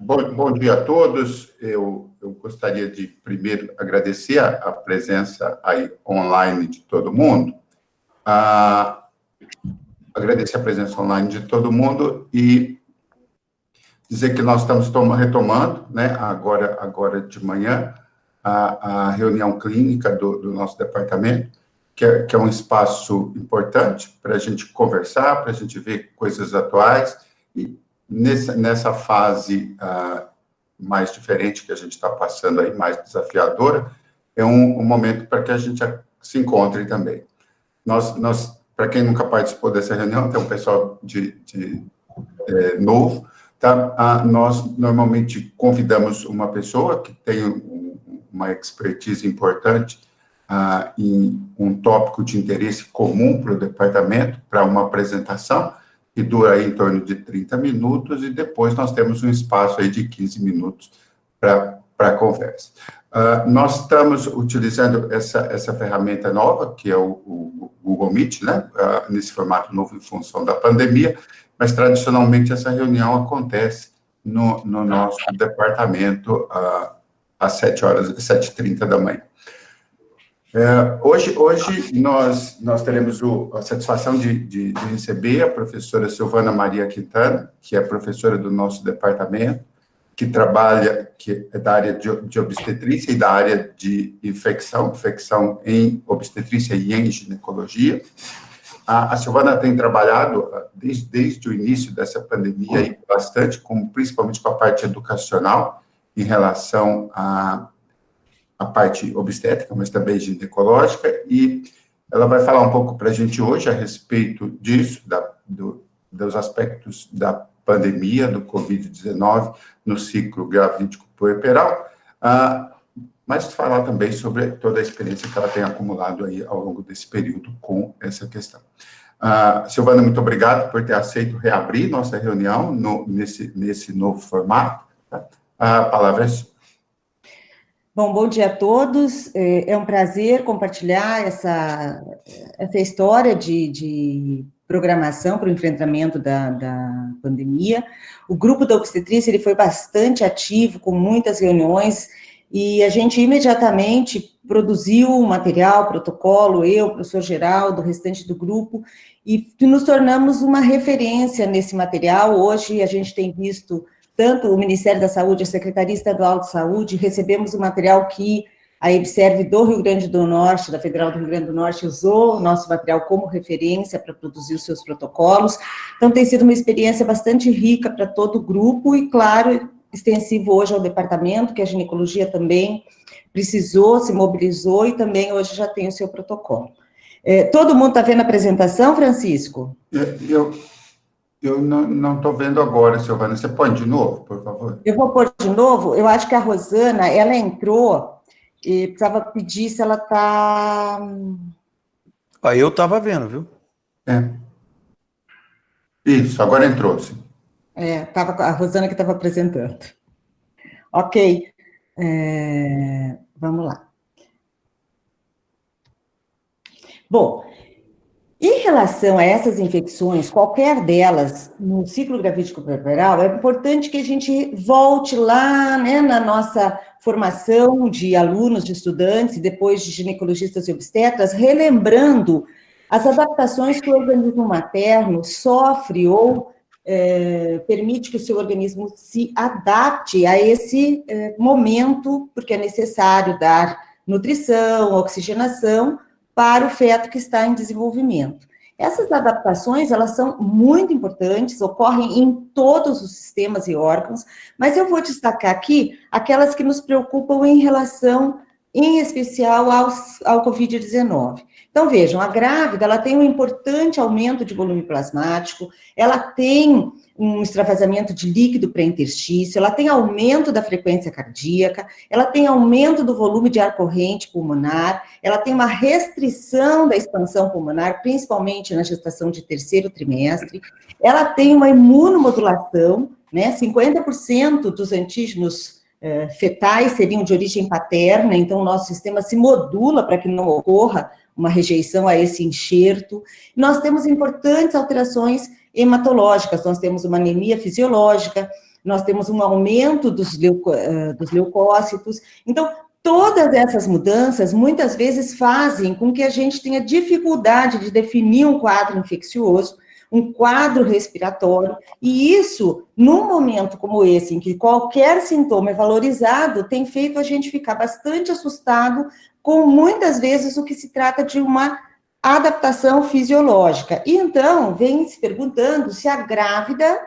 Bom dia a todos. Eu gostaria de, primeiro, agradecer a presença aí online de todo mundo. Agradecer a presença online de todo mundo e dizer que nós estamos retomando, né, agora de manhã, a reunião clínica do nosso departamento, que é um espaço importante para a gente conversar, para a gente ver coisas atuais, e nessa fase mais diferente que a gente está passando aí, mais desafiadora, é um momento para que a gente se encontre também. Nós para quem nunca participou dessa reunião, tem um pessoal novo, tá? Nós normalmente convidamos uma pessoa que tem uma expertise importante em um tópico de interesse comum para o departamento, para uma apresentação, que dura aí em torno de 30 minutos, e depois nós temos um espaço aí de 15 minutos para a conversa. Nós estamos utilizando essa ferramenta nova, que é o Google Meet, né, nesse formato novo em função da pandemia, mas tradicionalmente essa reunião acontece no nosso departamento às 7h30 da manhã. Hoje nós teremos a satisfação de receber a professora Silvana Maria Quintana, que é professora do nosso departamento, que é da área de obstetrícia e da área de infecção em obstetrícia e em ginecologia. A Silvana tem trabalhado desde o início dessa pandemia aí, bastante, principalmente com a parte educacional, em relação à parte obstétrica, mas também ginecológica, e ela vai falar um pouco para a gente hoje a respeito disso, dos aspectos da pandemia, do Covid-19, no ciclo gravídico puerperal, mas falar também sobre toda a experiência que ela tem acumulado aí ao longo desse período com essa questão. Silvana, muito obrigado por ter aceito reabrir nossa reunião nesse novo formato. Tá? A palavra é sua. Bom dia a todos. É um prazer compartilhar essa história de programação para o enfrentamento da pandemia. O grupo da obstetrícia ele foi bastante ativo, com muitas reuniões, e a gente imediatamente produziu um material, protocolo, eu, o professor Geraldo, o restante do grupo, e nos tornamos uma referência nesse material. Hoje a gente tem visto tanto o Ministério da Saúde, a Secretaria Estadual de Saúde, recebemos o material que a EBSERV do Rio Grande do Norte, da Federal do Rio Grande do Norte, usou o nosso material como referência para produzir os seus protocolos. Então, tem sido uma experiência bastante rica para todo o grupo e, claro, extensivo hoje ao departamento, que a ginecologia também precisou, se mobilizou e também hoje já tem o seu protocolo. Todo mundo está vendo a apresentação, Francisco? Eu não estou vendo agora, Silvana. Você põe de novo, por favor? Eu vou pôr de novo. Eu acho que a Rosana, ela entrou e precisava pedir se ela está... Eu estava vendo, viu? Isso, agora entrou, sim. Estava a Rosana que estava apresentando. Ok. Vamos lá. Bom, em relação a essas infecções, qualquer delas, no ciclo gravídico puerperal, é importante que a gente volte lá, né, na nossa formação de alunos, de estudantes, e depois de ginecologistas e obstetras, relembrando as adaptações que o organismo materno sofre ou permite que o seu organismo se adapte a esse momento, porque é necessário dar nutrição, oxigenação, para o feto que está em desenvolvimento. Essas adaptações, elas são muito importantes, ocorrem em todos os sistemas e órgãos, mas eu vou destacar aqui aquelas que nos preocupam em relação, em especial, ao Covid-19. Então, vejam, a grávida, ela tem um importante aumento de volume plasmático, ela tem um extravasamento de líquido pré-interstício, ela tem aumento da frequência cardíaca, ela tem aumento do volume de ar corrente pulmonar, ela tem uma restrição da expansão pulmonar, principalmente na gestação de terceiro trimestre, ela tem uma imunomodulação, né, 50% dos antígenos fetais seriam de origem paterna, então o nosso sistema se modula para que não ocorra uma rejeição a esse enxerto. Nós temos importantes alterações hematológicas, nós temos uma anemia fisiológica, nós temos um aumento dos leucócitos. Então, todas essas mudanças, muitas vezes, fazem com que a gente tenha dificuldade de definir um quadro infeccioso, um quadro respiratório, e isso, num momento como esse, em que qualquer sintoma é valorizado, tem feito a gente ficar bastante assustado com, muitas vezes, o que se trata de uma adaptação fisiológica. E, então, vem se perguntando se a grávida,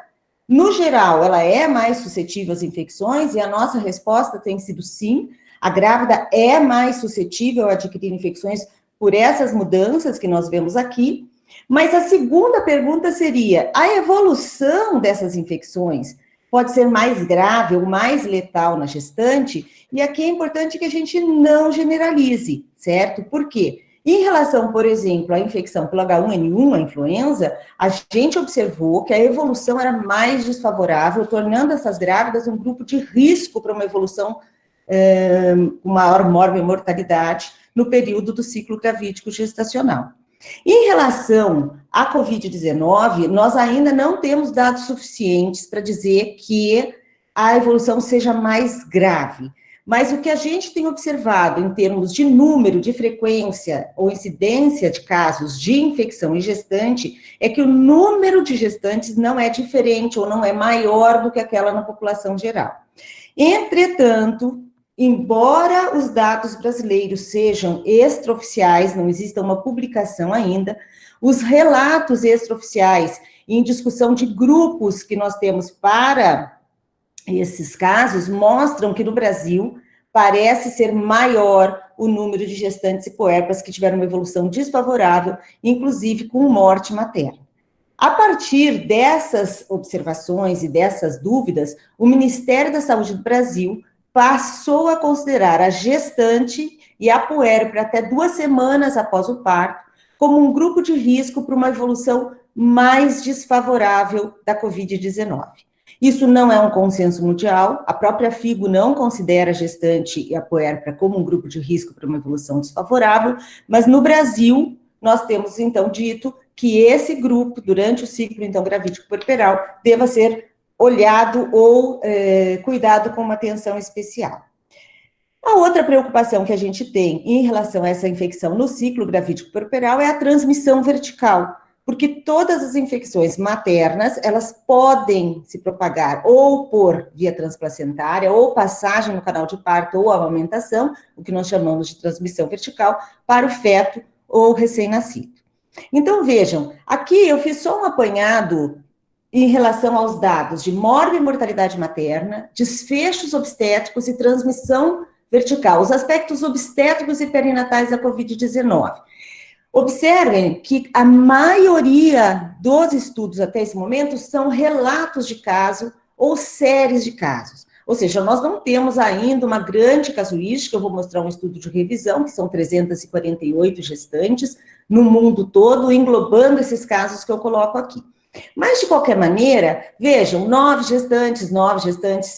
no geral, ela é mais suscetível às infecções, e a nossa resposta tem sido sim. A grávida é mais suscetível a adquirir infecções por essas mudanças que nós vemos aqui. Mas a segunda pergunta seria: a evolução dessas infecções pode ser mais grave ou mais letal na gestante? E aqui é importante que a gente não generalize, certo? Por quê? Em relação, por exemplo, à infecção pelo H1N1, a influenza, a gente observou que a evolução era mais desfavorável, tornando essas grávidas um grupo de risco para uma evolução com maior mortalidade no período do ciclo gravídico gestacional. Em relação à Covid-19, nós ainda não temos dados suficientes para dizer que a evolução seja mais grave. Mas o que a gente tem observado em termos de número, de frequência ou incidência de casos de infecção em gestante é que o número de gestantes não é diferente ou não é maior do que aquela na população geral. Entretanto, embora os dados brasileiros sejam extraoficiais, não exista uma publicação ainda, os relatos extraoficiais em discussão de grupos que nós temos para esses casos mostram que no Brasil parece ser maior o número de gestantes e puérperas que tiveram uma evolução desfavorável, inclusive com morte materna. A partir dessas observações e dessas dúvidas, o Ministério da Saúde do Brasil passou a considerar a gestante e a puérpera até 2 semanas após o parto como um grupo de risco para uma evolução mais desfavorável da Covid-19. Isso não é um consenso mundial, a própria FIGO não considera a gestante e a puérpera como um grupo de risco para uma evolução desfavorável, mas no Brasil nós temos então dito que esse grupo, durante o ciclo então gravídico puerperal, deva ser olhado ou cuidado com uma atenção especial. A outra preocupação que a gente tem em relação a essa infecção no ciclo gravídico puerperal é a transmissão vertical, porque todas as infecções maternas, elas podem se propagar ou por via transplacentária, ou passagem no canal de parto, ou amamentação, o que nós chamamos de transmissão vertical, para o feto ou recém-nascido. Então, vejam, aqui eu fiz só um apanhado em relação aos dados de morte e mortalidade materna, desfechos obstétricos e transmissão vertical, os aspectos obstétricos e perinatais da Covid-19. Observem que a maioria dos estudos até esse momento são relatos de caso ou séries de casos. Ou seja, nós não temos ainda uma grande casuística. Eu vou mostrar um estudo de revisão, que são 348 gestantes no mundo todo, englobando esses casos que eu coloco aqui. Mas, de qualquer maneira, vejam, 9 gestantes,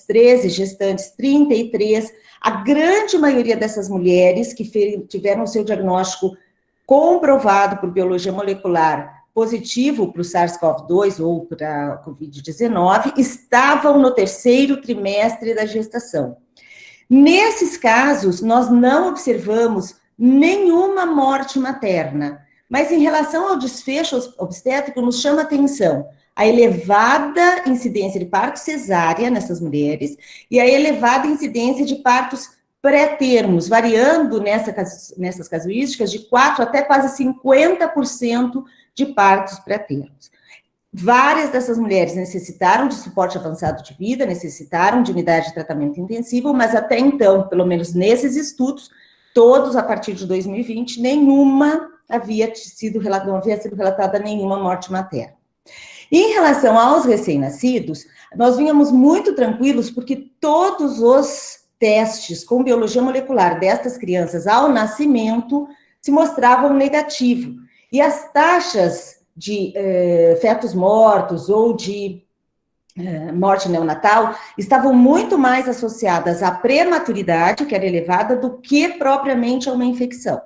13 gestantes, 33. A grande maioria dessas mulheres que tiveram o seu diagnóstico comprovado por biologia molecular positivo para o SARS-CoV-2 ou para a Covid-19, estavam no 3º trimestre da gestação. Nesses casos, nós não observamos nenhuma morte materna, mas em relação ao desfecho obstétrico, nos chama atenção a elevada incidência de parto cesárea nessas mulheres e a elevada incidência de partos pré-termos, variando nessas casuísticas de 4% até quase 50% de partos pré-termos. Várias dessas mulheres necessitaram de suporte avançado de vida, necessitaram de unidade de tratamento intensivo, mas até então, pelo menos nesses estudos, todos a partir de 2020, não havia sido relatada nenhuma morte materna. Em relação aos recém-nascidos, nós vínhamos muito tranquilos porque todos os testes com biologia molecular destas crianças ao nascimento se mostravam negativos. E as taxas de fetos mortos ou de morte neonatal estavam muito mais associadas à prematuridade, que era elevada, do que propriamente a uma infecção.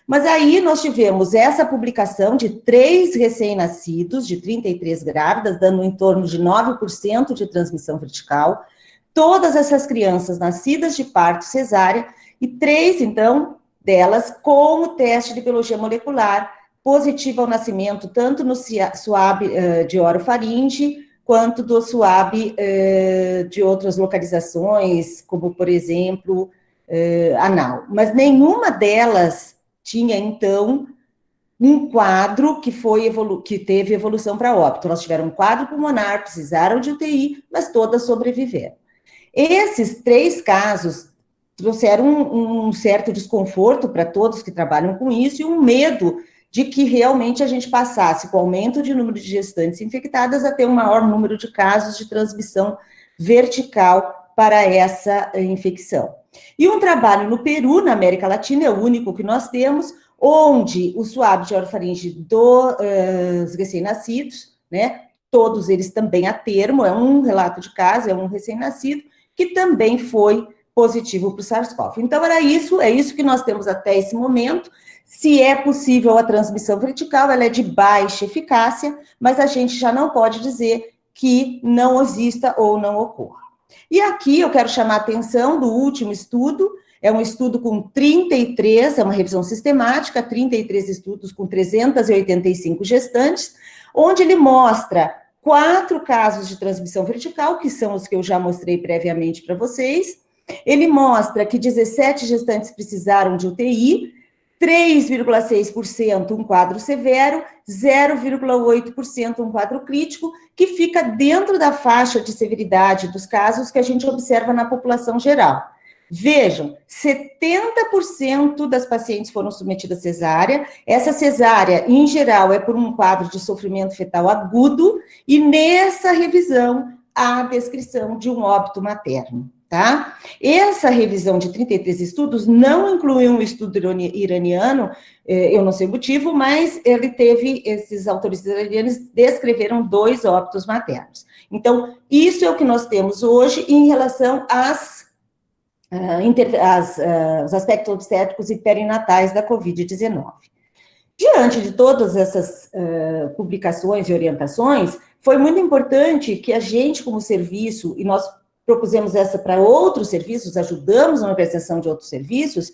Mas aí nós tivemos essa publicação de 3 recém-nascidos, de 33 grávidas, dando em torno de 9% de transmissão vertical. Todas essas crianças nascidas de parto cesárea, e 3, então, delas com o teste de biologia molecular, positivo ao nascimento, tanto no SWAB de orofaringe, quanto do SWAB de outras localizações, como, por exemplo, anal. Mas nenhuma delas tinha, então, um quadro que teve evolução para óbito. Elas tiveram um quadro pulmonar, precisaram de UTI, mas todas sobreviveram. Esses 3 casos trouxeram um certo desconforto para todos que trabalham com isso e um medo de que realmente a gente passasse, com o aumento de número de gestantes infectadas, a ter um maior número de casos de transmissão vertical para essa infecção. E um trabalho no Peru, na América Latina, é o único que nós temos, onde o SWAB de orofaringe dos recém-nascidos, né, todos eles também a termo, é um relato de caso, é um recém-nascido, que também foi positivo para o SARS-CoV. Então, é isso que nós temos até esse momento. Se é possível a transmissão vertical, ela é de baixa eficácia, mas a gente já não pode dizer que não exista ou não ocorra. E aqui eu quero chamar a atenção do último estudo, é um estudo com 33, é uma revisão sistemática, 33 estudos com 385 gestantes, onde ele mostra 4 casos de transmissão vertical, que são os que eu já mostrei previamente para vocês. Ele mostra que 17 gestantes precisaram de UTI, 3,6% um quadro severo, 0,8% um quadro crítico, que fica dentro da faixa de severidade dos casos que a gente observa na população geral. Vejam, 70% das pacientes foram submetidas a cesárea. Essa cesárea, em geral, é por um quadro de sofrimento fetal agudo, e nessa revisão há a descrição de um óbito materno, tá? Essa revisão de 33 estudos não inclui um estudo iraniano, eu não sei o motivo, mas ele teve, esses autores iranianos descreveram 2 óbitos maternos. Então, isso é o que nós temos hoje em relação os aspectos obstétricos e perinatais da Covid-19. Diante de todas essas publicações e orientações, foi muito importante que a gente, como serviço, e nós propusemos essa para outros serviços, ajudamos na prestação de outros serviços,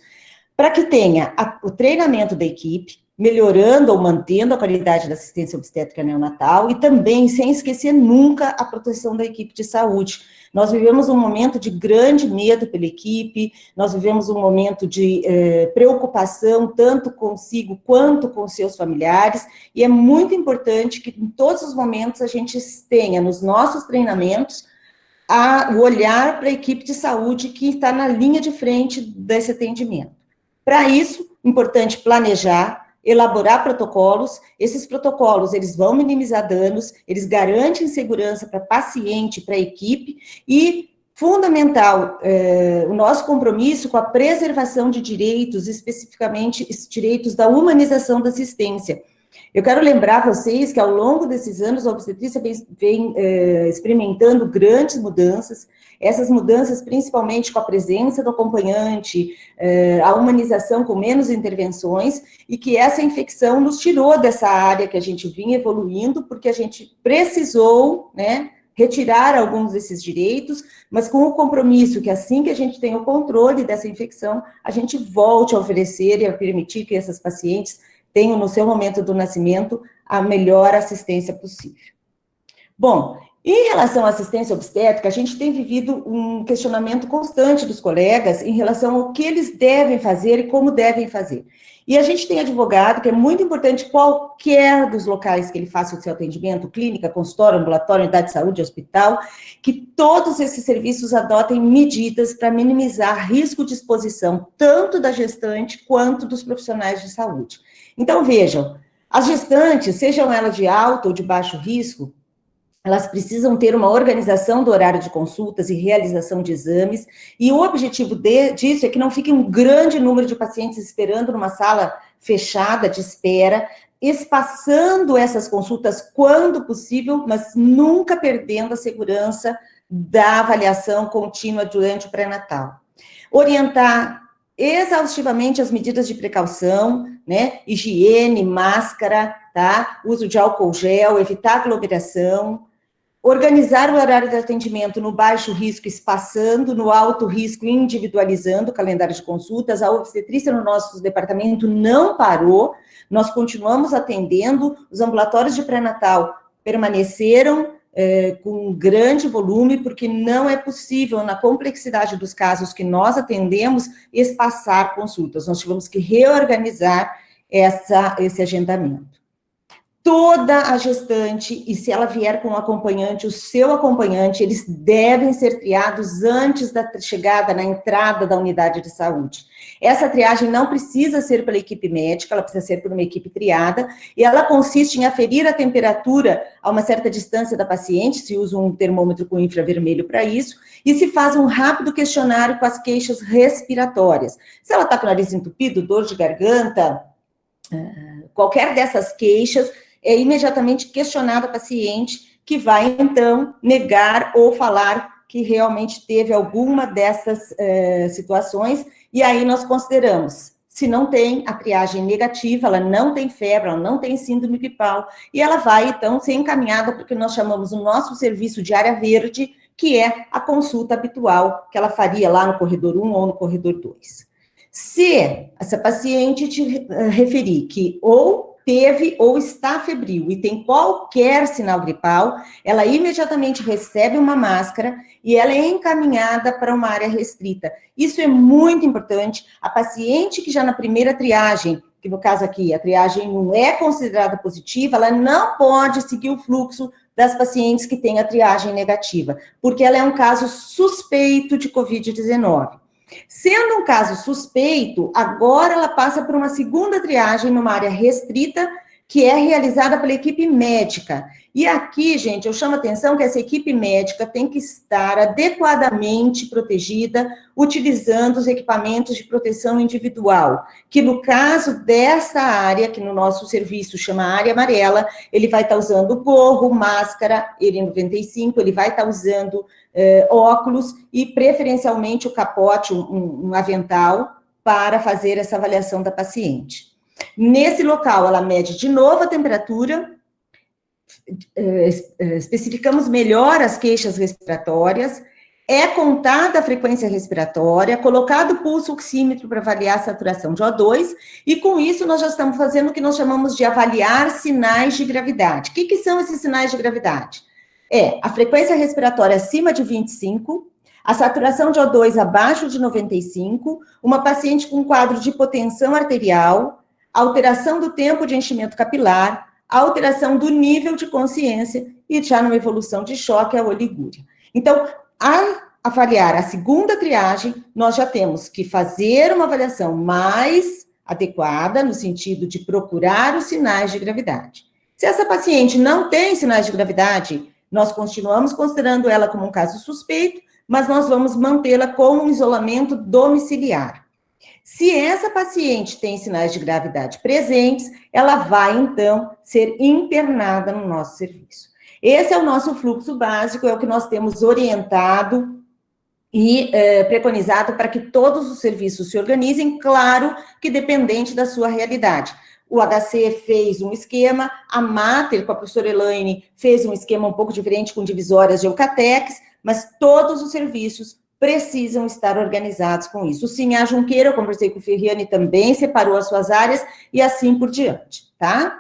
para que tenha o treinamento da equipe, melhorando ou mantendo a qualidade da assistência obstétrica neonatal, e também, sem esquecer nunca, a proteção da equipe de saúde. Nós vivemos um momento de grande medo pela equipe, nós vivemos um momento de preocupação, tanto consigo quanto com seus familiares, e é muito importante que em todos os momentos a gente tenha nos nossos treinamentos o olhar para a equipe de saúde que está na linha de frente desse atendimento. Para isso, importante planejar, elaborar protocolos. Esses protocolos, eles vão minimizar danos, eles garantem segurança para paciente, para a equipe, e fundamental, o nosso compromisso com a preservação de direitos, especificamente direitos da humanização da assistência. Eu quero lembrar vocês que ao longo desses anos a obstetrícia vem experimentando grandes mudanças, essas mudanças principalmente com a presença do acompanhante, a humanização com menos intervenções, e que essa infecção nos tirou dessa área que a gente vinha evoluindo, porque a gente precisou, né, retirar alguns desses direitos, mas com o compromisso que assim que a gente tem o controle dessa infecção, a gente volte a oferecer e a permitir que essas pacientes tenham no seu momento do nascimento a melhor assistência possível. Bom, em relação à assistência obstétrica, a gente tem vivido um questionamento constante dos colegas em relação ao que eles devem fazer e como devem fazer. E a gente tem advogado que é muito importante, qualquer dos locais que ele faça o seu atendimento, clínica, consultório, ambulatório, unidade de saúde, hospital, que todos esses serviços adotem medidas para minimizar risco de exposição, tanto da gestante quanto dos profissionais de saúde. Então, vejam, as gestantes, sejam elas de alto ou de baixo risco, elas precisam ter uma organização do horário de consultas e realização de exames, e o objetivo disso é que não fique um grande número de pacientes esperando numa sala fechada de espera, espaçando essas consultas quando possível, mas nunca perdendo a segurança da avaliação contínua durante o pré-natal. Orientar exaustivamente as medidas de precaução, né? Higiene, máscara, tá? Uso de álcool gel, evitar aglomeração, organizar o horário de atendimento no baixo risco, espaçando, no alto risco, individualizando o calendário de consultas. A obstetrícia no nosso departamento não parou, nós continuamos atendendo, os ambulatórios de pré-natal permaneceram com um grande volume, porque não é possível, na complexidade dos casos que nós atendemos, espaçar consultas. Nós tivemos que reorganizar esse agendamento. Toda a gestante, e se ela vier com um acompanhante, o seu acompanhante, eles devem ser triados antes da chegada, na entrada da unidade de saúde. Essa triagem não precisa ser pela equipe médica, ela precisa ser por uma equipe triada, e ela consiste em aferir a temperatura a uma certa distância da paciente, se usa um termômetro com infravermelho para isso, e se faz um rápido questionário com as queixas respiratórias. Se ela está com o nariz entupido, dor de garganta, qualquer dessas queixas, é imediatamente questionado a paciente, que vai, então, negar ou falar que realmente teve alguma dessas situações, e aí nós consideramos, se não tem a triagem negativa, ela não tem febre, ela não tem síndrome gripal, e ela vai, então, ser encaminhada para o que nós chamamos o nosso serviço de área verde, que é a consulta habitual que ela faria lá no corredor 1 ou no corredor 2. Se essa paciente te referir que ou teve ou está febril e tem qualquer sinal gripal, ela imediatamente recebe uma máscara e ela é encaminhada para uma área restrita. Isso é muito importante. A paciente que já na primeira triagem, que no caso aqui a triagem não é considerada positiva, ela não pode seguir o fluxo das pacientes que têm a triagem negativa, porque ela é um caso suspeito de Covid-19. Sendo um caso suspeito, agora ela passa por uma segunda triagem numa área restrita, que é realizada pela equipe médica. E aqui, gente, eu chamo a atenção que essa equipe médica tem que estar adequadamente protegida, utilizando os equipamentos de proteção individual, que no caso dessa área, que no nosso serviço chama área amarela, ele vai estar usando gorro, máscara, N95, ele vai estar usando óculos e, preferencialmente, o capote, um avental, para fazer essa avaliação da paciente. Nesse local, ela mede de novo a temperatura, especificamos melhor as queixas respiratórias, é contada a frequência respiratória, colocado o pulso oxímetro para avaliar a saturação de O2, e com isso nós já estamos fazendo o que nós chamamos de avaliar sinais de gravidade. O que são esses sinais de gravidade? A frequência respiratória acima de 25, a saturação de O2 abaixo de 95, uma paciente com quadro de hipotensão arterial, alteração do tempo de enchimento capilar, alteração do nível de consciência e já numa evolução de choque, a oligúria. Então, a avaliar a segunda triagem, nós já temos que fazer uma avaliação mais adequada, no sentido de procurar os sinais de gravidade. Se essa paciente não tem sinais de gravidade, nós continuamos considerando ela como um caso suspeito, mas nós vamos mantê-la com um isolamento domiciliar. Se essa paciente tem sinais de gravidade presentes, ela vai, então, ser internada no nosso serviço. Esse é o nosso fluxo básico, é o que nós temos orientado e preconizado para que todos os serviços se organizem, claro que dependente da sua realidade. O HC fez um esquema, a Mater, com a professora Elaine, fez um esquema um pouco diferente com divisórias de Eucatex, mas todos os serviços precisam estar organizados com isso. O Sinhá Junqueira, eu conversei com o Ferriani, também separou as suas áreas e assim por diante, tá?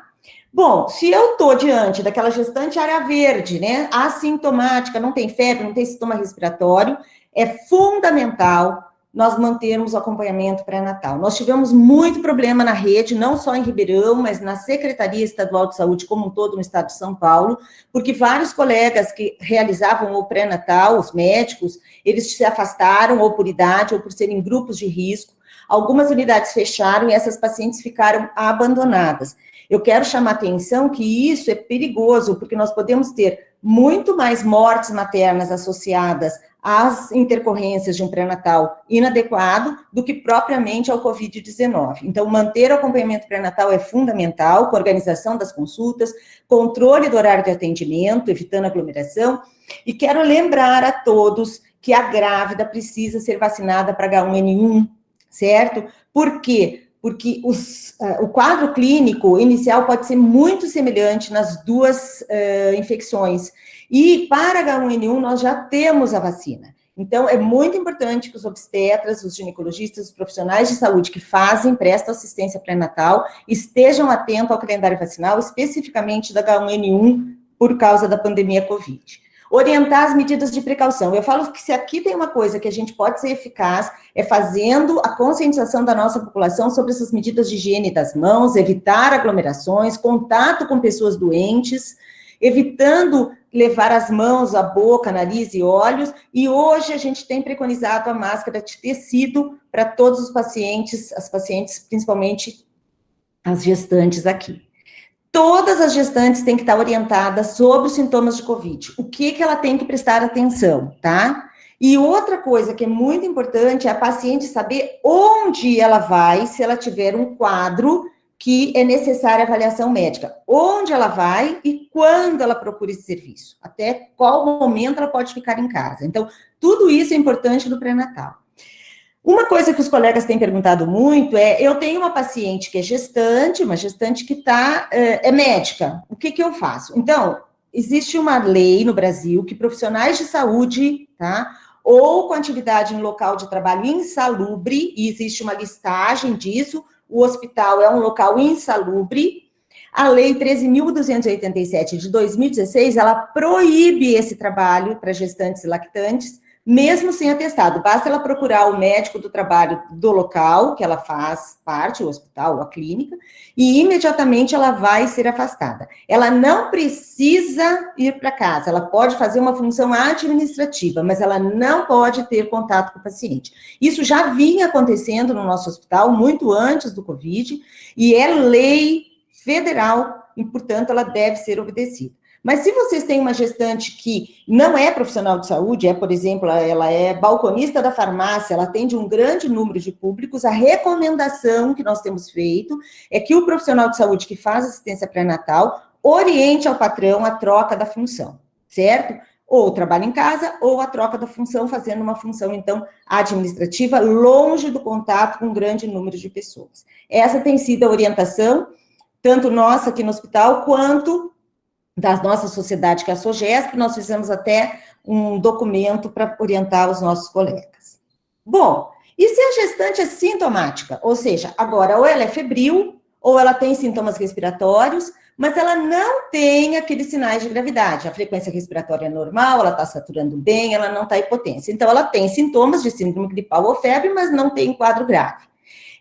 Bom, se eu estou diante daquela gestante área verde, né, assintomática, não tem febre, não tem sintoma respiratório, é fundamental nós mantermos o acompanhamento pré-natal. Nós tivemos muito problema na rede, não só em Ribeirão, mas na Secretaria Estadual de Saúde como um todo no estado de São Paulo, porque vários colegas que realizavam o pré-natal, os médicos, eles se afastaram ou por idade ou por serem grupos de risco. Algumas unidades fecharam e essas pacientes ficaram abandonadas. Eu quero chamar a atenção que isso é perigoso, porque nós podemos ter muito mais mortes maternas associadas às intercorrências de um pré-natal inadequado do que propriamente ao Covid-19. Então, manter o acompanhamento pré-natal é fundamental, com a organização das consultas, controle do horário de atendimento, evitando aglomeração, e quero lembrar a todos que a grávida precisa ser vacinada para H1N1, certo? Por quê? Porque o quadro clínico inicial pode ser muito semelhante nas duas infecções. E para H1N1 nós já temos a vacina. Então, é muito importante que os obstetras, os ginecologistas, os profissionais de saúde que prestam assistência pré-natal, estejam atentos ao calendário vacinal, especificamente da H1N1, por causa da pandemia Covid. Orientar as medidas de precaução. Eu falo que se aqui tem uma coisa que a gente pode ser eficaz, é fazendo a conscientização da nossa população sobre essas medidas de higiene das mãos, evitar aglomerações, contato com pessoas doentes, evitando levar as mãos, a boca, nariz e olhos, e hoje a gente tem preconizado a máscara de tecido para todos os pacientes, as pacientes, principalmente as gestantes aqui. Todas as gestantes têm que estar orientadas sobre os sintomas de Covid, o que ela tem que prestar atenção, tá? E outra coisa que é muito importante é a paciente saber onde ela vai se ela tiver um quadro que é necessária avaliação médica. Onde ela vai e quando ela procura esse serviço. Até qual momento ela pode ficar em casa. Então, tudo isso é importante no pré-natal. Uma coisa que os colegas têm perguntado muito eu tenho uma paciente que é gestante, uma gestante que é médica. O que eu faço? Então, existe uma lei no Brasil que profissionais de saúde, tá? Ou com atividade em local de trabalho insalubre, e existe uma listagem disso, o hospital é um local insalubre. A Lei 13.287 de 2016, ela proíbe esse trabalho para gestantes e lactantes, mesmo sem atestado. Basta ela procurar o médico do trabalho do local, que ela faz parte, o hospital ou a clínica, e imediatamente ela vai ser afastada. Ela não precisa ir para casa, ela pode fazer uma função administrativa, mas ela não pode ter contato com o paciente. Isso já vinha acontecendo no nosso hospital, muito antes do Covid, e é lei federal, e, portanto, ela deve ser obedecida. Mas se vocês têm uma gestante que não é profissional de saúde, por exemplo, ela é balconista da farmácia, ela atende um grande número de públicos, a recomendação que nós temos feito é que o profissional de saúde que faz assistência pré-natal oriente ao patrão a troca da função, certo? Ou trabalho em casa, ou a troca da função, fazendo uma função, então, administrativa, longe do contato com um grande número de pessoas. Essa tem sido a orientação, tanto nossa aqui no hospital, quanto da nossa sociedade, que é a SOGESP, nós fizemos até um documento para orientar os nossos colegas. Bom, e se a gestante é sintomática? Ou seja, agora, ou ela é febril, ou ela tem sintomas respiratórios, mas ela não tem aqueles sinais de gravidade. A frequência respiratória é normal, ela está saturando bem, ela não está hipotência. Então, ela tem sintomas de síndrome gripal ou febre, mas não tem quadro grave.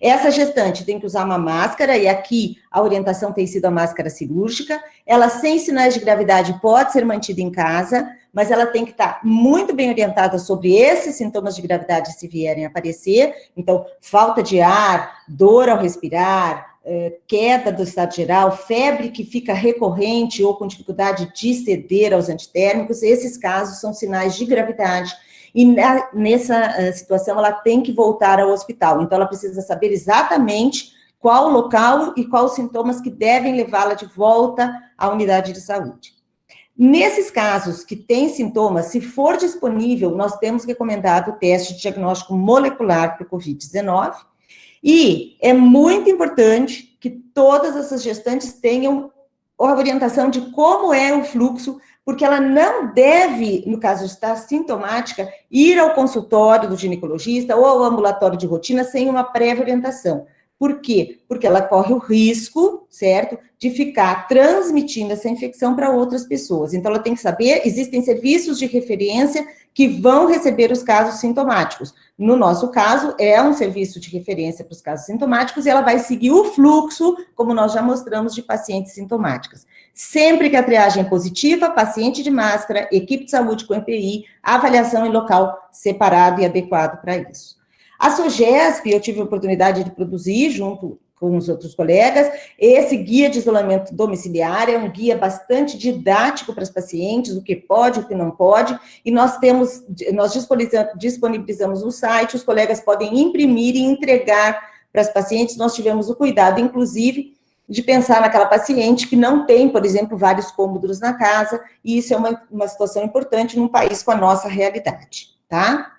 Essa gestante tem que usar uma máscara, e aqui a orientação tem sido a máscara cirúrgica. Ela, sem sinais de gravidade, pode ser mantida em casa, mas ela tem que estar muito bem orientada sobre esses sintomas de gravidade se vierem a aparecer. Então, falta de ar, dor ao respirar, queda do estado geral, febre que fica recorrente ou com dificuldade de ceder aos antitérmicos. Esses casos são sinais de gravidade. E nessa situação, ela tem que voltar ao hospital. Então, ela precisa saber exatamente qual o local e quais os sintomas que devem levá-la de volta à unidade de saúde. Nesses casos que têm sintomas, se for disponível, nós temos recomendado o teste de diagnóstico molecular para o Covid-19. E é muito importante que todas essas gestantes tenham a orientação de como é o fluxo, porque ela não deve, no caso de estar sintomática, ir ao consultório do ginecologista ou ao ambulatório de rotina sem uma prévia orientação. Por quê? Porque ela corre o risco, certo, de ficar transmitindo essa infecção para outras pessoas. Então, ela tem que saber, existem serviços de referência que vão receber os casos sintomáticos. No nosso caso, é um serviço de referência para os casos sintomáticos, e ela vai seguir o fluxo, como nós já mostramos, de pacientes sintomáticas. Sempre que a triagem é positiva, paciente de máscara, equipe de saúde com EPI, avaliação em local separado e adequado para isso. A SOGESP, eu tive a oportunidade de produzir, junto com os outros colegas, esse guia de isolamento domiciliar, é um guia bastante didático para os pacientes, o que pode, o que não pode, e nós disponibilizamos no site, os colegas podem imprimir e entregar para as pacientes. Nós tivemos o cuidado, inclusive, de pensar naquela paciente que não tem, por exemplo, vários cômodos na casa, e isso é uma situação importante num país com a nossa realidade, tá?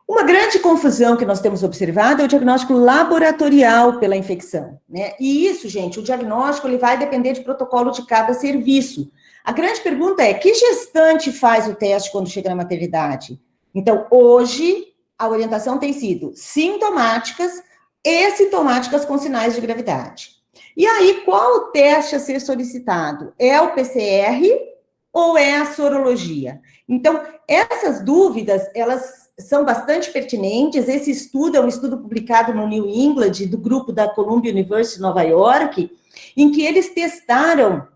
Uma grande confusão que nós temos observado é o diagnóstico laboratorial pela infecção, né? E isso, gente, o diagnóstico ele vai depender de protocolo de cada serviço. A grande pergunta é, que gestante faz o teste quando chega na maternidade? Então, hoje, a orientação tem sido sintomáticas e sintomáticas com sinais de gravidade. E aí, qual o teste a ser solicitado? É o PCR ou é a sorologia? Então, essas dúvidas, elas são bastante pertinentes. Esse estudo é um estudo publicado no New England, do grupo da Columbia University, Nova York, em que eles testaram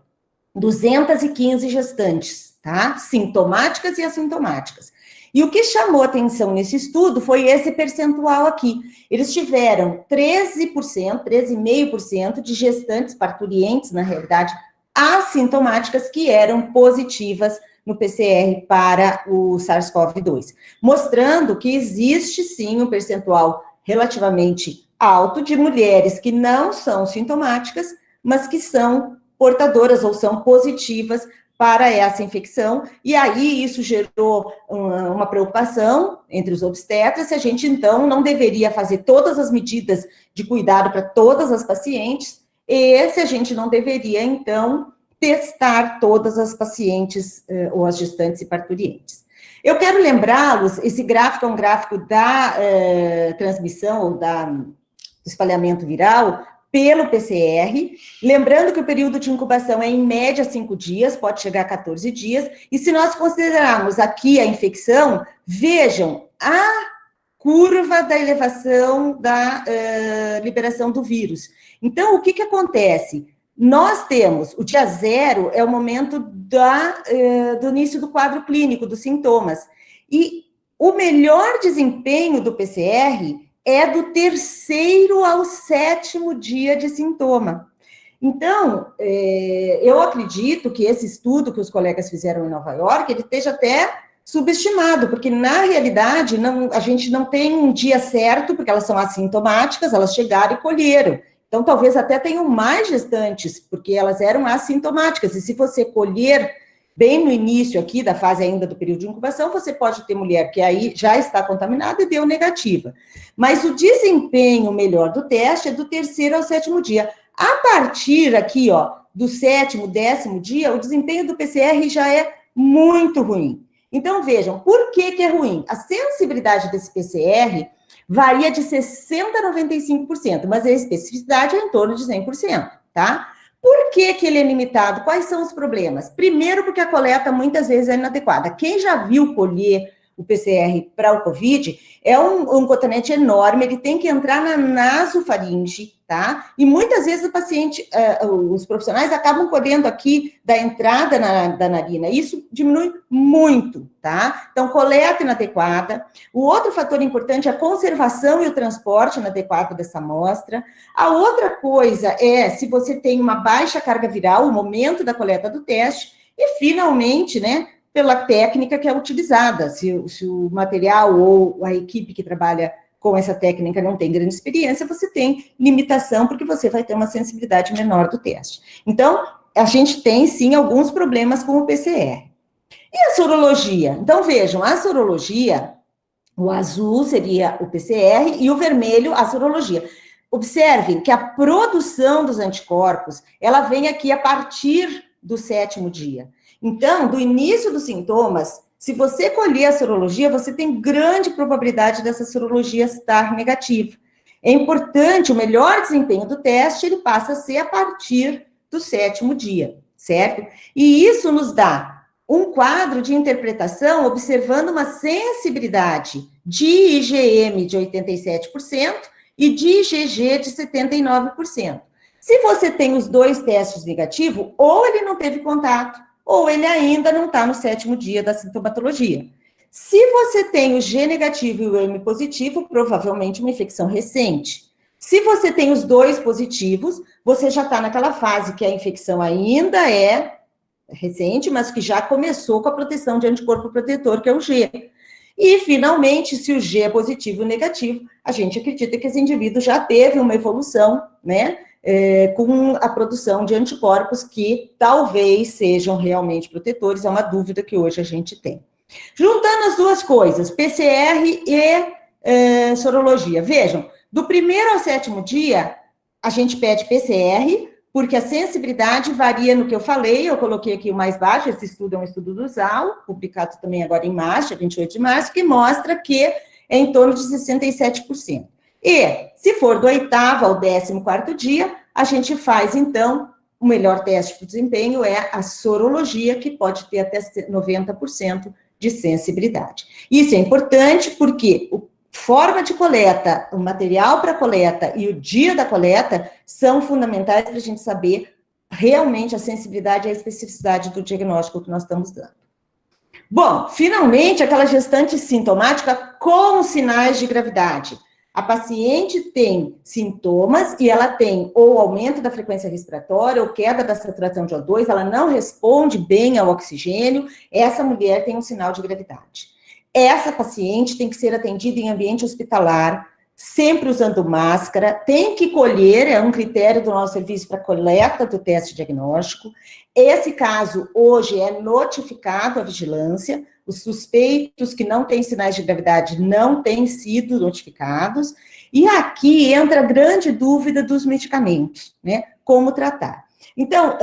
215 gestantes, tá? Sintomáticas e assintomáticas. E o que chamou atenção nesse estudo foi esse percentual aqui. Eles tiveram 13%, 13,5% de gestantes parturientes, na realidade, assintomáticas que eram positivas no PCR para o SARS-CoV-2, mostrando que existe sim um percentual relativamente alto de mulheres que não são sintomáticas, mas que são portadoras ou são positivas para essa infecção, e aí isso gerou uma preocupação entre os obstetras, se a gente então não deveria fazer todas as medidas de cuidado para todas as pacientes, e se a gente não deveria então testar todas as pacientes ou as gestantes e parturientes. Eu quero lembrá-los, esse gráfico é um gráfico da transmissão ou do espalhamento viral pelo PCR, lembrando que o período de incubação é em média 5 dias, pode chegar a 14 dias, e se nós considerarmos aqui a infecção, vejam a curva da elevação da liberação do vírus. Então, o que acontece? Nós temos, o dia 0 é o momento do início do quadro clínico, dos sintomas, e o melhor desempenho do PCR é do 3º ao 7º dia de sintoma. Então, eu acredito que esse estudo que os colegas fizeram em Nova York, ele esteja até subestimado, porque na realidade a gente não tem um dia certo, porque elas são assintomáticas, elas chegaram e colheram. Então, talvez até tenham mais gestantes, porque elas eram assintomáticas, e se você colher bem no início aqui da fase ainda do período de incubação, você pode ter mulher que aí já está contaminada e deu negativa. Mas o desempenho melhor do teste é do 3º ao 7º dia. A partir aqui, ó, do 7º, 10º dia, o desempenho do PCR já é muito ruim. Então, vejam, por que é ruim? A sensibilidade desse PCR varia de 60% a 95%, mas a especificidade é em torno de 100%, tá? Por que ele é limitado? Quais são os problemas? Primeiro, porque a coleta muitas vezes é inadequada. Quem já viu colher o PCR para o COVID, é um cotonete enorme, ele tem que entrar na nasofaringe, tá? E muitas vezes o paciente, os profissionais acabam colhendo aqui da entrada da narina, isso diminui muito, tá? Então, coleta inadequada. O outro fator importante é a conservação e o transporte inadequado dessa amostra. A outra coisa é, se você tem uma baixa carga viral, o momento da coleta do teste, e finalmente, né, pela técnica que é utilizada. Se o material ou a equipe que trabalha com essa técnica não tem grande experiência, você tem limitação, porque você vai ter uma sensibilidade menor do teste. Então, a gente tem, sim, alguns problemas com o PCR. E a sorologia? Então, vejam, a sorologia, o azul seria o PCR e o vermelho a sorologia. Observem que a produção dos anticorpos, ela vem aqui a partir do 7º dia. Então, do início dos sintomas, se você colher a sorologia, você tem grande probabilidade dessa sorologia estar negativa. É importante, o melhor desempenho do teste, ele passa a ser a partir do 7º dia, certo? E isso nos dá um quadro de interpretação observando uma sensibilidade de IgM de 87% e de IgG de 79%. Se você tem os dois testes negativos, ou ele não teve contato, ou ele ainda não está no 7º dia da sintomatologia. Se você tem o G negativo e o M positivo, provavelmente uma infecção recente. Se você tem os dois positivos, você já está naquela fase que a infecção ainda é recente, mas que já começou com a proteção de anticorpo protetor, que é o G. E, finalmente, se o G é positivo e negativo, a gente acredita que esse indivíduo já teve uma evolução, né? Com a produção de anticorpos que talvez sejam realmente protetores, é uma dúvida que hoje a gente tem. Juntando as duas coisas, PCR e sorologia. Vejam, do 1º ao 7º dia, a gente pede PCR, porque a sensibilidade varia no que eu falei, eu coloquei aqui o mais baixo, esse estudo é um estudo do ZAL, publicado também agora em março, 28 de março, que mostra que é em torno de 67%. E, se for do 8º ao 14º dia, a gente faz, então, o melhor teste para o desempenho é a sorologia, que pode ter até 90% de sensibilidade. Isso é importante porque forma de coleta, o material para coleta e o dia da coleta são fundamentais para a gente saber realmente a sensibilidade e a especificidade do diagnóstico que nós estamos dando. Bom, finalmente, aquela gestante sintomática com sinais de gravidade. A paciente tem sintomas e ela tem ou aumento da frequência respiratória ou queda da saturação de O2, ela não responde bem ao oxigênio, essa mulher tem um sinal de gravidade. Essa paciente tem que ser atendida em ambiente hospitalar, sempre usando máscara, tem que colher, é um critério do nosso serviço para coleta do teste diagnóstico. Esse caso, hoje, é notificado à vigilância, os suspeitos que não têm sinais de gravidade não têm sido notificados, e aqui entra a grande dúvida dos medicamentos, né? Como tratar. Então,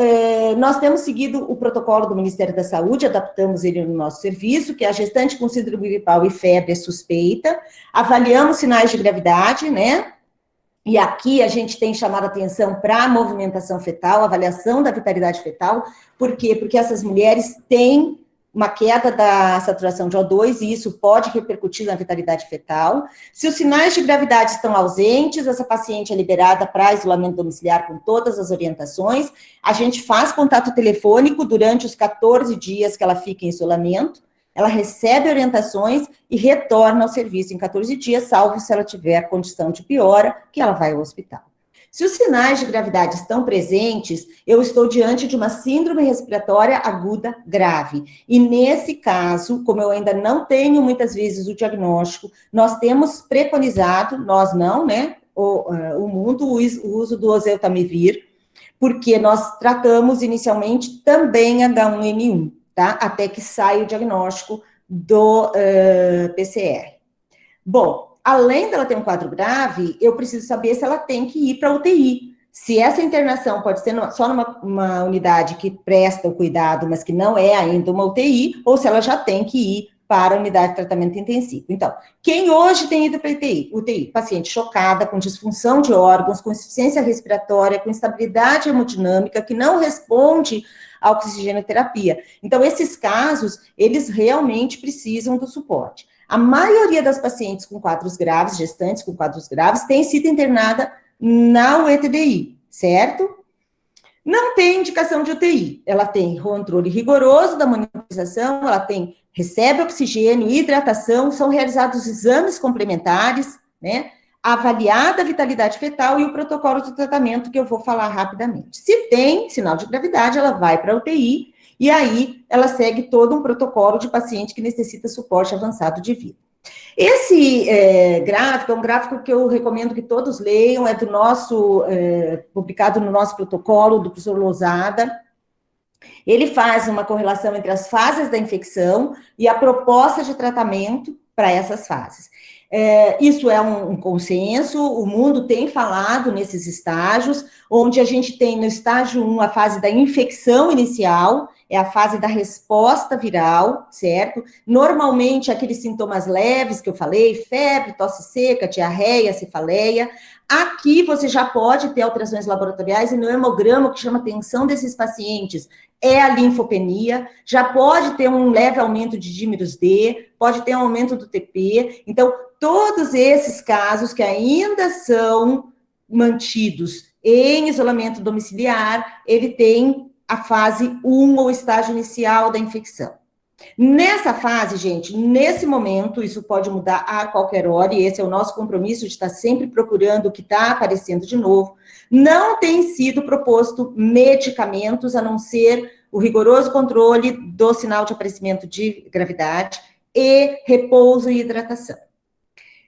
nós temos seguido o protocolo do Ministério da Saúde, adaptamos ele no nosso serviço, que a gestante com síndrome gripal e febre é suspeita, avaliamos sinais de gravidade, né? E aqui a gente tem chamado atenção para a movimentação fetal, avaliação da vitalidade fetal. Por quê? Porque essas mulheres têm uma queda da saturação de O2 e isso pode repercutir na vitalidade fetal. Se os sinais de gravidade estão ausentes, essa paciente é liberada para isolamento domiciliar com todas as orientações. A gente faz contato telefônico durante os 14 dias que ela fica em isolamento. Ela recebe orientações e retorna ao serviço em 14 dias, salvo se ela tiver condição de piora, que ela vai ao hospital. Se os sinais de gravidade estão presentes, eu estou diante de uma síndrome respiratória aguda grave. E nesse caso, como eu ainda não tenho muitas vezes o diagnóstico, nós temos preconizado, nós não, né, o mundo, o uso do oseltamivir, porque nós tratamos inicialmente também H1N1, tá? Até que saia o diagnóstico do PCR. Bom, além dela ter um quadro grave, eu preciso saber se ela tem que ir para UTI. Se essa internação pode ser só numa unidade que presta o cuidado, mas que não é ainda uma UTI, ou se ela já tem que ir para a unidade de tratamento intensivo. Então, quem hoje tem ido para UTI? Paciente chocada, com disfunção de órgãos, com insuficiência respiratória, com instabilidade hemodinâmica, que não responde à oxigenoterapia. Então, esses casos, eles realmente precisam do suporte. A maioria das pacientes com quadros graves, gestantes com quadros graves, tem sido internada na UETDI, certo? Não tem indicação de UTI. Ela tem controle rigoroso da monitorização, recebe oxigênio, hidratação, são realizados exames complementares, né? Avaliada a vitalidade fetal e o protocolo de tratamento que eu vou falar rapidamente. Se tem sinal de gravidade, ela vai para a UTI, e aí ela segue todo um protocolo de paciente que necessita suporte avançado de vida. Esse gráfico é um gráfico que eu recomendo que todos leiam, é do nosso, publicado no nosso protocolo, do professor Lousada. Ele faz uma correlação entre as fases da infecção e a proposta de tratamento para essas fases. Isso é um consenso, o mundo tem falado nesses estágios, onde a gente tem no estágio 1 a fase da infecção inicial, é a fase da resposta viral, certo? Normalmente, aqueles sintomas leves que eu falei, febre, tosse seca, diarreia, cefaleia. Aqui você já pode ter alterações laboratoriais e no hemograma o que chama a atenção desses pacientes é a linfopenia, já pode ter um leve aumento de dímeros D, pode ter um aumento do TP. Então, todos esses casos que ainda são mantidos em isolamento domiciliar, ele tem a fase 1, ou estágio inicial da infecção. Nessa fase, gente, nesse momento, isso pode mudar a qualquer hora, e esse é o nosso compromisso de estar sempre procurando o que está aparecendo de novo. Não tem sido proposto medicamentos, a não ser o rigoroso controle do sinal de aparecimento de gravidade e repouso e hidratação.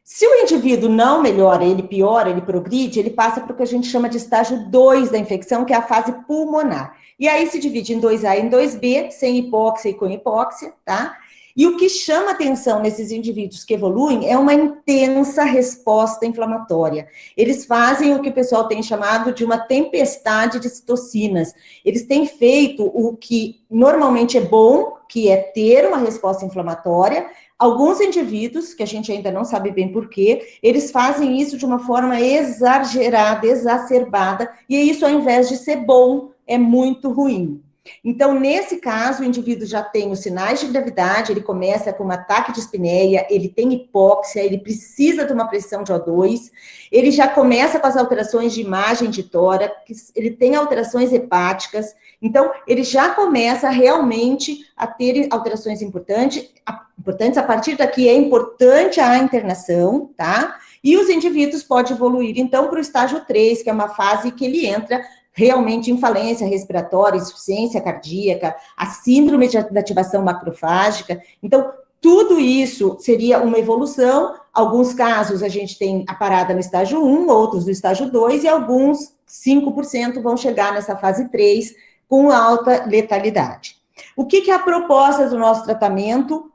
Se o indivíduo não melhora, ele piora, ele progride, ele passa para o que a gente chama de estágio 2 da infecção, que é a fase pulmonar. E aí se divide em 2A e em 2B, sem hipóxia e com hipóxia, tá? E o que chama atenção nesses indivíduos que evoluem é uma intensa resposta inflamatória. Eles fazem o que o pessoal tem chamado de uma tempestade de citocinas. Eles têm feito o que normalmente é bom, que é ter uma resposta inflamatória. Alguns indivíduos, que a gente ainda não sabe bem porquê, eles fazem isso de uma forma exagerada, exacerbada, e isso, ao invés de ser bom, é muito ruim. Então, nesse caso, o indivíduo já tem os sinais de gravidade, ele começa com um ataque de espineia, ele tem hipóxia, ele precisa de uma pressão de O2, ele já começa com as alterações de imagem de tórax, ele tem alterações hepáticas, então, ele já começa realmente a ter alterações importantes, a partir daqui é importante a internação, tá? E os indivíduos podem evoluir, então, para o estágio 3, que é uma fase que ele entra realmente em falência respiratória, insuficiência cardíaca, a síndrome de ativação macrofágica. Então, tudo isso seria uma evolução. Alguns casos a gente tem a parada no estágio 1, outros no estágio 2, e alguns, 5%, vão chegar nessa fase 3 com alta letalidade. O que é a proposta do nosso tratamento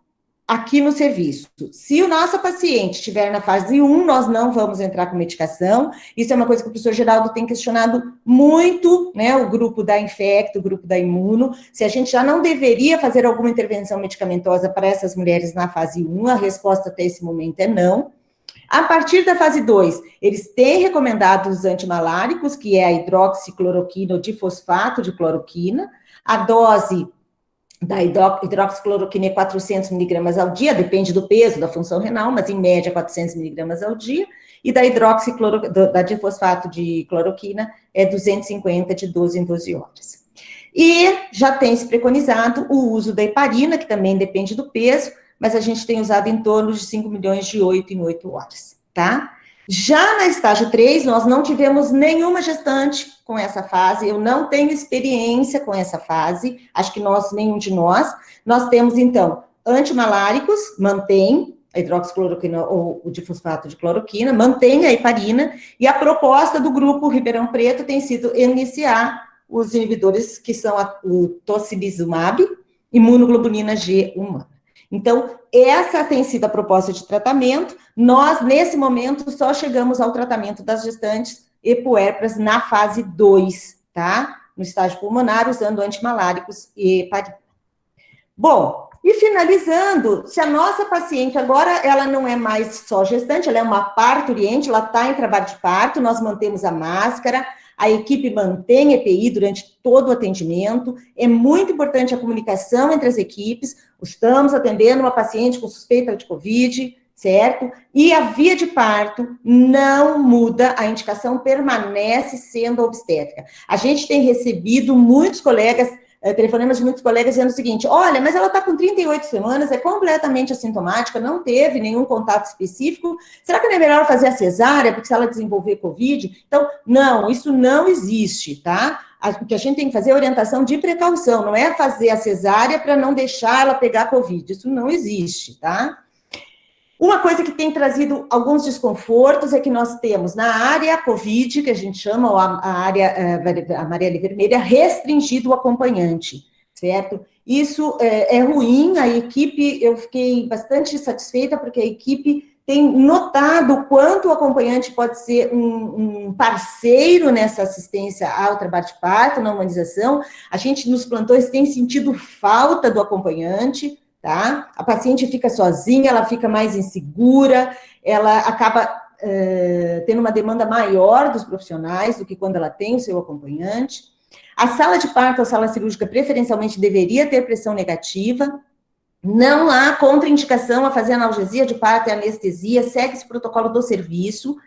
aqui no serviço? Se o nosso paciente estiver na fase 1, nós não vamos entrar com medicação. Isso é uma coisa que o professor Geraldo tem questionado muito, né? O grupo da Infecto, o grupo da Imuno, se a gente já não deveria fazer alguma intervenção medicamentosa para essas mulheres na fase 1, a resposta até esse momento é não. A partir da fase 2, eles têm recomendado os antimaláricos, que é a hidroxicloroquina ou difosfato de cloroquina. A dose da hidroxicloroquina é 400 miligramas ao dia, depende do peso, da função renal, mas em média 400 miligramas ao dia. E da da difosfato de cloroquina é 250 de 12 em 12 horas. E já tem se preconizado o uso da heparina, que também depende do peso, mas a gente tem usado em torno de 5 milhões de 8 em 8 horas, tá? Já na estágio 3, nós não tivemos nenhuma gestante com essa fase, eu não tenho experiência com essa fase, acho que nenhum de nós. Nós temos, então, antimaláricos, mantém a hidroxicloroquina ou o difosfato de cloroquina, mantém a heparina, e a proposta do grupo Ribeirão Preto tem sido iniciar os inibidores, que são o tocilizumab, imunoglobulina G humana. Então, essa tem sido a proposta de tratamento. Nós, nesse momento, só chegamos ao tratamento das gestantes e puérperas na fase 2, tá? No estágio pulmonar, usando antimaláricos e heparina. Bom, e finalizando, se a nossa paciente agora, ela não é mais só gestante, ela é uma parturiente, ela está em trabalho de parto, nós mantemos a máscara, a equipe mantém EPI durante todo o atendimento, é muito importante a comunicação entre as equipes, estamos atendendo uma paciente com suspeita de Covid, certo? E a via de parto não muda, a indicação permanece sendo obstétrica. A gente tem recebido muitos colegas, telefonemas de muitos colegas dizendo o seguinte: olha, mas ela está com 38 semanas, é completamente assintomática, não teve nenhum contato específico, será que não é melhor fazer a cesárea, porque se ela desenvolver Covid? Então, não, isso não existe, tá? O que a gente tem que fazer é orientação de precaução, não é fazer a cesárea para não deixar ela pegar Covid, isso não existe, tá? Uma coisa que tem trazido alguns desconfortos é que nós temos na área Covid, que a gente chama, ou a área amarela e vermelha, restringido o acompanhante, certo? Isso é ruim, a equipe, eu fiquei bastante satisfeita, porque a equipe tem notado o quanto o acompanhante pode ser um parceiro nessa assistência ao trabalho de parto, na humanização. A gente, nos plantões, tem sentido falta do acompanhante, tá? A paciente fica sozinha, ela fica mais insegura, ela acaba tendo uma demanda maior dos profissionais do que quando ela tem o seu acompanhante. A sala de parto, a sala cirúrgica, preferencialmente deveria ter pressão negativa. Não há contraindicação a fazer analgesia de parto e anestesia, segue esse protocolo do serviço.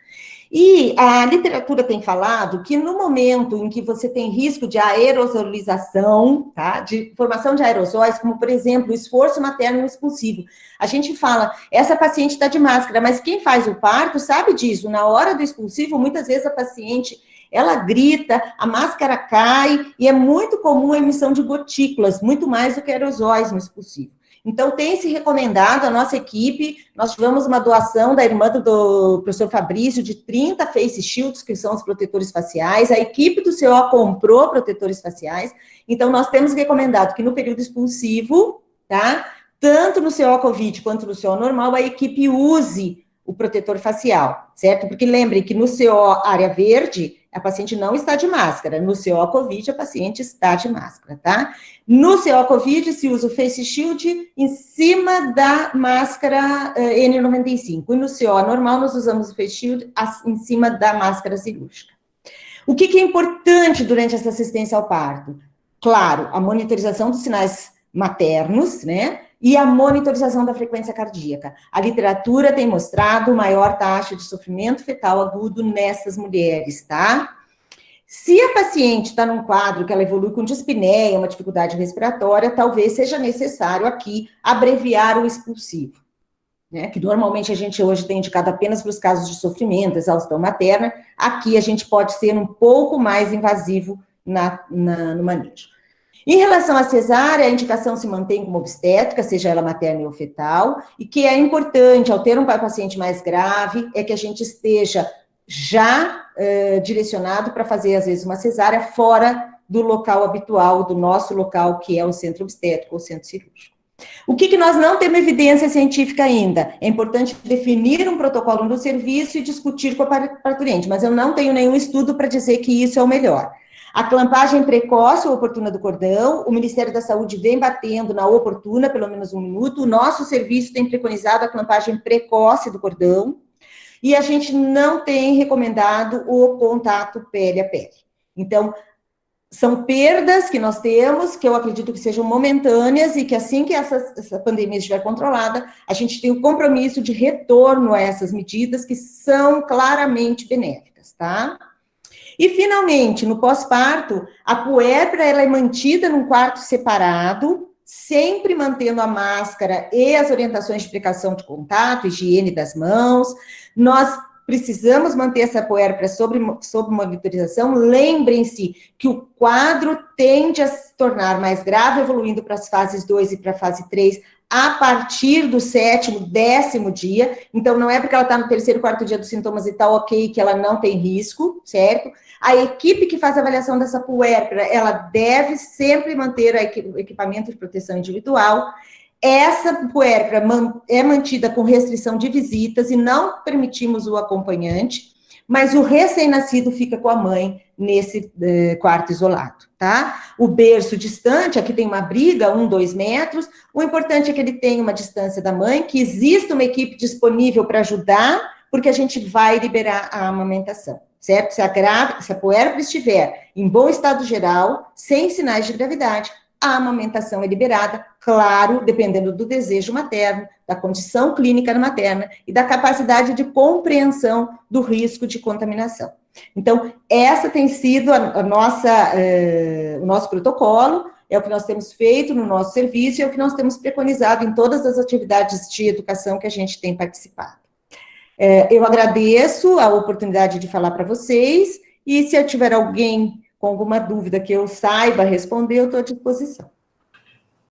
E a literatura tem falado que no momento em que você tem risco de aerosolização, tá, de formação de aerosóis, como, por exemplo, o esforço materno expulsivo, a gente fala, essa paciente está de máscara, mas quem faz o parto sabe disso, na hora do expulsivo, muitas vezes a paciente, ela grita, a máscara cai, e é muito comum a emissão de gotículas, muito mais do que aerosóis no expulsivo. Então, tem se recomendado, a nossa equipe, nós tivemos uma doação da irmã do professor Fabrício, de 30 face shields, que são os protetores faciais, a equipe do CO comprou protetores faciais, então nós temos recomendado que no período expulsivo, tá, tanto no CO Covid quanto no CO normal, a equipe use o protetor facial, certo? Porque lembrem que no CO área verde, a paciente não está de máscara. No CO Covid, a paciente está de máscara, tá? No CO Covid, se usa o face shield em cima da máscara N95. E no CO normal, nós usamos o face shield em cima da máscara cirúrgica. O que é importante durante essa assistência ao parto? Claro, a monitorização dos sinais maternos, né? E a monitorização da frequência cardíaca. A literatura tem mostrado maior taxa de sofrimento fetal agudo nessas mulheres, tá? Se a paciente está num quadro que ela evolui com dispneia, uma dificuldade respiratória, talvez seja necessário aqui abreviar o expulsivo, né? Que normalmente a gente hoje tem indicado apenas para os casos de sofrimento, exaustão materna. Aqui a gente pode ser um pouco mais invasivo no manejo. Em relação à cesárea, a indicação se mantém como obstétrica, seja ela materna ou fetal, e que é importante, ao ter um paciente mais grave, é que a gente esteja já direcionado para fazer, às vezes, uma cesárea fora do local habitual, do nosso local, que é o centro obstétrico ou centro cirúrgico. O que nós não temos evidência científica ainda? É importante definir um protocolo no serviço e discutir com a parturiente, mas eu não tenho nenhum estudo para dizer que isso é o melhor. A clampagem precoce ou oportuna do cordão, o Ministério da Saúde vem batendo na oportuna, pelo menos 1 minuto. O nosso serviço tem preconizado a clampagem precoce do cordão. E a gente não tem recomendado o contato pele a pele. Então, são perdas que nós temos, que eu acredito que sejam momentâneas, e que assim que essa pandemia estiver controlada, a gente tem o compromisso de retorno a essas medidas que são claramente benéficas, tá? E, finalmente, no pós-parto, a puérpera ela é mantida num quarto separado, sempre mantendo a máscara e as orientações de precaução de contato, higiene das mãos. Nós precisamos manter essa puérpera sob monitorização. Lembrem-se que o quadro tende a se tornar mais grave, evoluindo para as fases 2 e para a fase 3, a partir do 7º, 10º dia. Então, não é porque ela está no 3º, 4º dia dos sintomas e está ok, que ela não tem risco, certo? A equipe que faz a avaliação dessa puérpera, ela deve sempre manter o equipamento de proteção individual. Essa puérpera é mantida com restrição de visitas e não permitimos o acompanhante, mas o recém-nascido fica com a mãe nesse quarto isolado, tá? O berço distante, aqui tem uma briga, 1, 2 metros. O importante é que ele tenha uma distância da mãe, que exista uma equipe disponível para ajudar, porque a gente vai liberar a amamentação, certo? Se a puérpera estiver em bom estado geral, sem sinais de gravidade, a amamentação é liberada, claro, dependendo do desejo materno, da condição clínica materna e da capacidade de compreensão do risco de contaminação. Então, essa tem sido o nosso protocolo, é o que nós temos feito no nosso serviço e é o que nós temos preconizado em todas as atividades de educação que a gente tem participado. Eu agradeço a oportunidade de falar para vocês, e se eu tiver alguém com alguma dúvida que eu saiba responder, eu estou à disposição.